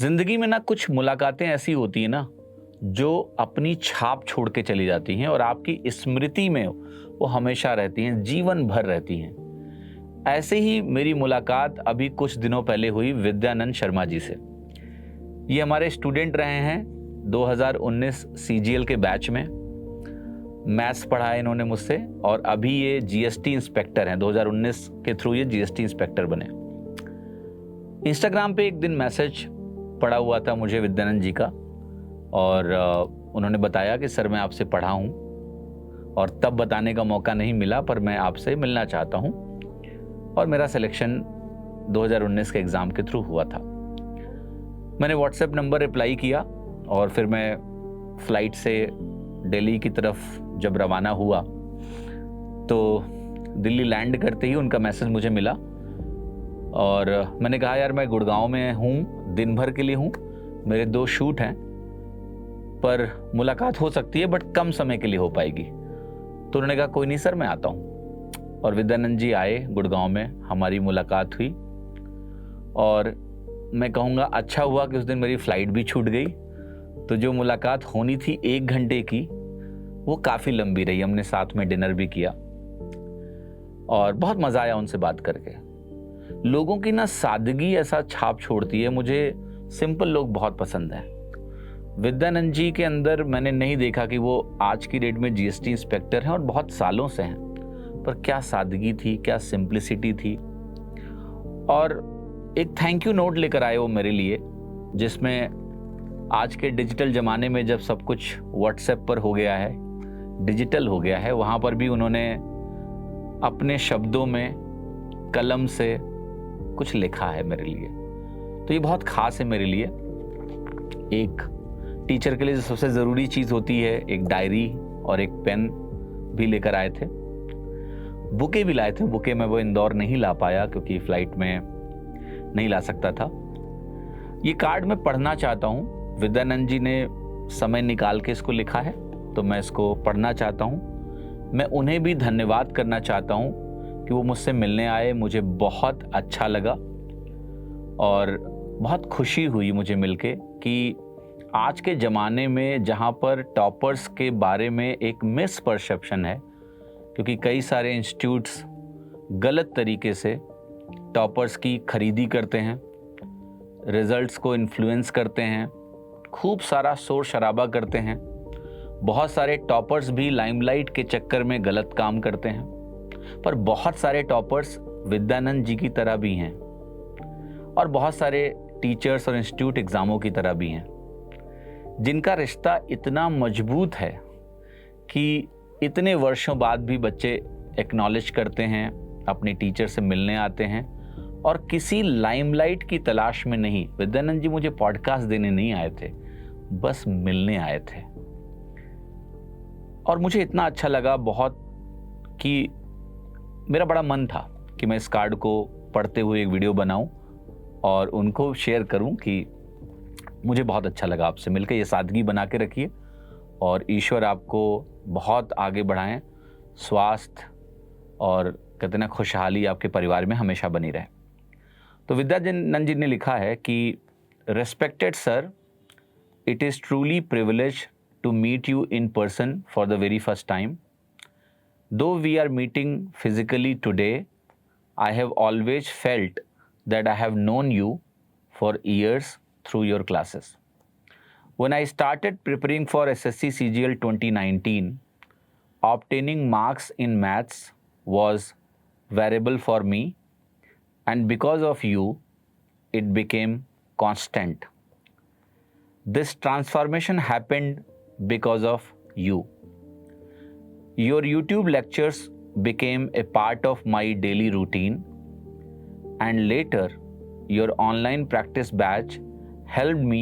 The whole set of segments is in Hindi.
जिंदगी में ना कुछ मुलाकातें ऐसी होती हैं ना जो अपनी छाप छोड़ के चली जाती हैं और आपकी स्मृति में वो हमेशा रहती हैं, जीवन भर रहती हैं। ऐसे ही मेरी मुलाकात अभी कुछ दिनों पहले हुई विद्यानंद शर्मा जी से। ये हमारे स्टूडेंट रहे हैं 2019 सीजीएल के बैच में। मैथ्स पढ़ा है इन्होंने मुझसे और अभी ये जीएसटी इंस्पेक्टर हैं। 2019 के थ्रू ये जीएसटी इंस्पेक्टर बने। इंस्टाग्राम पे एक दिन मैसेज पड़ा हुआ था मुझे विद्यानंद जी का और उन्होंने बताया कि सर मैं आपसे पढ़ा हूँ और तब बताने का मौका नहीं मिला, पर मैं आपसे मिलना चाहता हूँ और मेरा सिलेक्शन 2019 के एग्ज़ाम के थ्रू हुआ था। मैंने व्हाट्सएप नंबर रिप्लाई किया और फिर मैं फ़्लाइट से दिल्ली की तरफ जब रवाना हुआ तो दिल्ली लैंड करते ही उनका मैसेज मुझे मिला और मैंने कहा यार मैं गुड़गांव में हूँ, दिन भर के लिए हूँ, मेरे 2 शूट हैं, पर मुलाकात हो सकती है बट कम समय के लिए हो पाएगी। तो उन्होंने कहा कोई नहीं सर मैं आता हूँ। और विद्यानंद जी आए गुड़गांव में, हमारी मुलाकात हुई और मैं कहूँगा अच्छा हुआ कि उस दिन मेरी फ़्लाइट भी छूट गई। तो जो मुलाकात होनी थी 1 घंटे की वो काफ़ी लंबी रही। हमने साथ में डिनर भी किया और बहुत मज़ा आया उनसे बात करके। लोगों की ना सादगी ऐसा छाप छोड़ती है। मुझे सिंपल लोग बहुत पसंद हैं। विद्यानंद जी के अंदर मैंने नहीं देखा कि वो आज की डेट में जीएसटी इंस्पेक्टर हैं और बहुत सालों से हैं, पर क्या सादगी थी, क्या सिंप्लिसिटी थी। और एक थैंक यू नोट लेकर आए वो मेरे लिए, जिसमें आज के डिजिटल ज़माने में जब सब कुछ व्हाट्सएप पर हो गया है, डिजिटल हो गया है, वहाँ पर भी उन्होंने अपने शब्दों में कलम से कुछ लिखा है मेरे लिए। तो ये बहुत ख़ास है मेरे लिए। एक टीचर के लिए जो सबसे ज़रूरी चीज़ होती है, एक डायरी और एक पेन भी लेकर आए थे। बुके भी लाए थे। बुके मैं वो इंदौर नहीं ला पाया क्योंकि फ़्लाइट में नहीं ला सकता था। ये कार्ड मैं पढ़ना चाहता हूँ। विद्यानंद जी ने समय निकाल के इसको लिखा है तो मैं इसको पढ़ना चाहता हूँ। मैं उन्हें भी धन्यवाद करना चाहता हूँ कि वो मुझसे मिलने आए। मुझे बहुत अच्छा लगा और बहुत खुशी हुई मुझे मिलके कि आज के ज़माने में जहाँ पर टॉपर्स के बारे में एक मिसपरसेप्शन है, क्योंकि कई सारे इंस्टीट्यूट्स गलत तरीके से टॉपर्स की खरीदी करते हैं, रिजल्ट्स को इन्फ्लुएंस करते हैं, खूब सारा शोर शराबा करते हैं। बहुत सारे टॉपर्स भी लाइमलाइट के चक्कर में गलत काम करते हैं, पर बहुत सारे टॉपर्स विद्यानंद जी की तरह भी हैं और बहुत सारे टीचर्स और इंस्टीट्यूट एग्ज़ामों की तरह भी हैं, जिनका रिश्ता इतना मजबूत है कि इतने वर्षों बाद भी बच्चे एक्नॉलेज करते हैं, अपने टीचर से मिलने आते हैं और किसी लाइमलाइट की तलाश में नहीं। विद्यानंद जी मुझे पॉडकास्ट देने नहीं आए थे, बस मिलने आए थे। और मुझे इतना अच्छा लगा बहुत कि मेरा बड़ा मन था कि मैं इस कार्ड को पढ़ते हुए एक वीडियो बनाऊं और उनको शेयर करूं कि मुझे बहुत अच्छा लगा आपसे मिलकर। ये सादगी बना के रखिए और ईश्वर आपको बहुत आगे बढ़ाएं। स्वास्थ्य और कहते ना खुशहाली आपके परिवार में हमेशा बनी रहे। तो विद्यानंद जी ने लिखा है कि respected sir, it is truly privilege to meet you in person for the very first time. Though we are meeting physically today, I have always felt that I have known you for years through your classes. When I started preparing for SSC CGL 2019, obtaining marks in maths was variable for me, and because of you, it became constant. This transformation happened because of you. Your YouTube lectures became a part of my daily routine, and later, your online practice batch helped me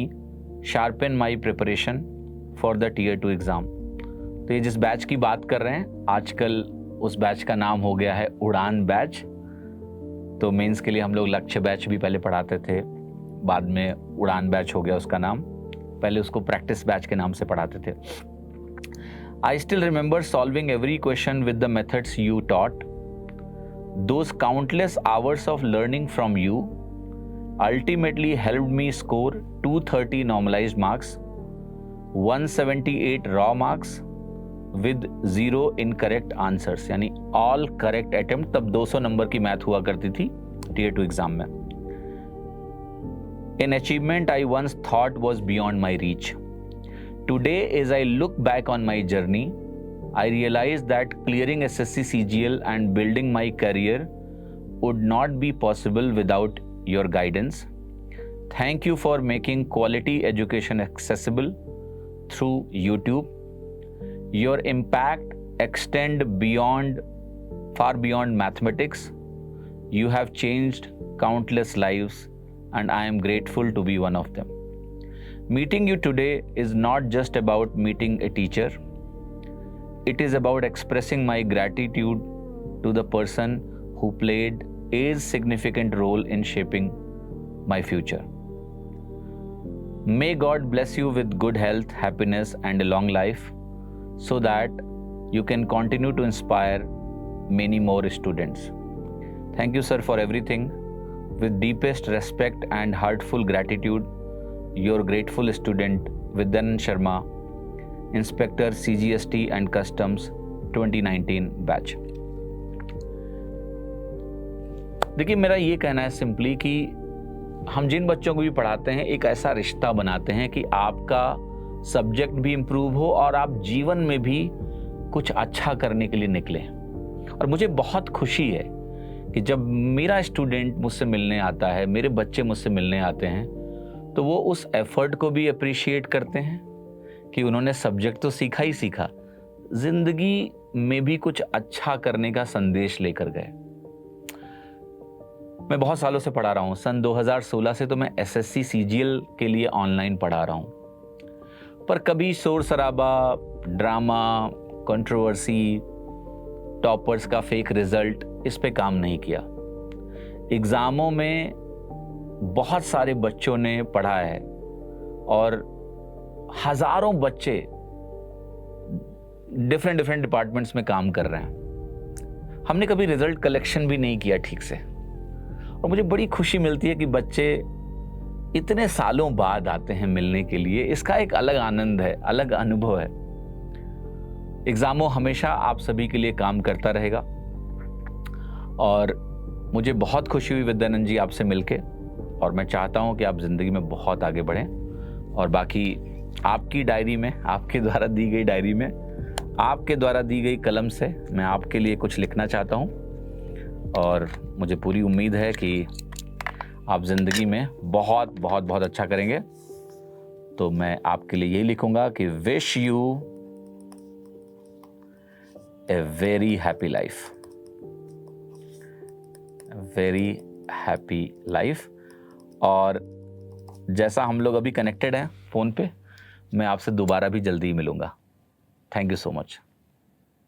sharpen my preparation for the Tier 2 exam. तो ये जिस बैच की बात कर रहे हैं, आजकल उस बैच का नाम हो गया है उड़ान बैच। तो मेंस के लिए हम लोग लक्ष्य बैच भी पहले पढ़ाते थे, बाद में उड़ान बैच हो गया उसका नाम। पहले उसको प्रैक्टिस बैच के नाम से पढ़ाते थे। I still remember solving every question with the methods you taught. Those countless hours of learning from you ultimately helped me score 230 normalized marks, 178 raw marks with 0 incorrect answers, यानी all correct attempt। तब 200 नंबर की मैथ हुआ करती थी Tier 2 एग्जाम में। An achievement I once thought was beyond my reach. Today, as I look back on my journey, I realize that clearing SSC CGL and building my career would not be possible without your guidance. Thank you for making quality education accessible through YouTube. Your impact extend far beyond mathematics. You have changed countless lives, and I am grateful to be one of them. Meeting you today is not just about meeting a teacher. It is about expressing my gratitude to the person who played a significant role in shaping my future. May God bless you with good health, happiness, and a long life, so that you can continue to inspire many more students. Thank you, sir, for everything. With deepest respect and heartful gratitude, your grateful student Vidyanand Sharma, Inspector CGST and Customs 2019 batch. देखिए, मेरा ये कहना है सिंपली कि हम जिन बच्चों को भी पढ़ाते हैं एक ऐसा रिश्ता बनाते हैं कि आपका सब्जेक्ट भी इम्प्रूव हो और आप जीवन में भी कुछ अच्छा करने के लिए निकलें। और मुझे बहुत खुशी है कि जब मेरा स्टूडेंट मुझसे मिलने आता है, मेरे बच्चे मुझसे मिलने आते हैं, तो वो उस एफर्ट को भी अप्रिशिएट करते हैं कि उन्होंने सब्जेक्ट तो सीखा ही सीखा, जिंदगी में भी कुछ अच्छा करने का संदेश लेकर गए। मैं बहुत सालों से पढ़ा रहा हूँ। सन 2016 से तो मैं SSC CGL के लिए ऑनलाइन पढ़ा रहा हूँ, पर कभी शोर शराबा, ड्रामा, कंट्रोवर्सी, टॉपर्स का फेक रिजल्ट, इस पे काम नहीं किया। एग्जामों में बहुत सारे बच्चों ने पढ़ा है और हजारों बच्चे डिफरेंट डिपार्टमेंट्स में काम कर रहे हैं। हमने कभी रिजल्ट कलेक्शन भी नहीं किया ठीक से, और मुझे बड़ी खुशी मिलती है कि बच्चे इतने सालों बाद आते हैं मिलने के लिए। इसका एक अलग आनंद है, अलग अनुभव है। एग्जामों हमेशा आप सभी के लिए काम करता रहेगा, और मुझे बहुत खुशी हुई विद्यानंद जी आपसे मिलके, और मैं चाहता हूं कि आप जिंदगी में बहुत आगे बढ़ें। और बाकी आपकी डायरी में, आपके द्वारा दी गई डायरी में, आपके द्वारा दी गई कलम से मैं आपके लिए कुछ लिखना चाहता हूं, और मुझे पूरी उम्मीद है कि आप जिंदगी में बहुत बहुत बहुत अच्छा करेंगे। तो मैं आपके लिए यही लिखूंगा कि wish U a very happy life, very happy life. और जैसा हम लोग अभी कनेक्टेड हैं फ़ोन पे, मैं आपसे दोबारा भी जल्दी ही मिलूंगा। Thank you so much.